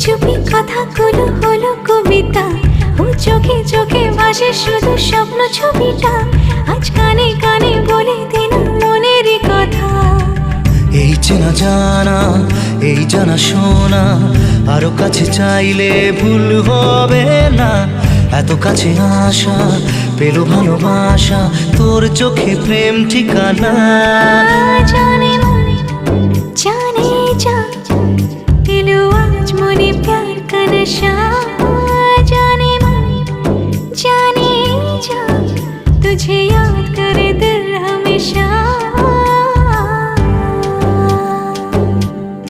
চুপি কথাগুলো হলো কবিতা, ও চোখে চোখে ভাসে শুধু স্বপ্ন ছবিটা। আজ কানে কানে বলে দিন মনেরই কথা। এই চেনা জানা, এই জানা শোনা, আরো কাছে চাইলে ভুল হবে না। এত কাছে আসা পেলো ভালোবাসা, তোর চোখে প্রেম ঠিকানা। জানে মন জানে जा, এলো আজ মনে প্যার কা নশা।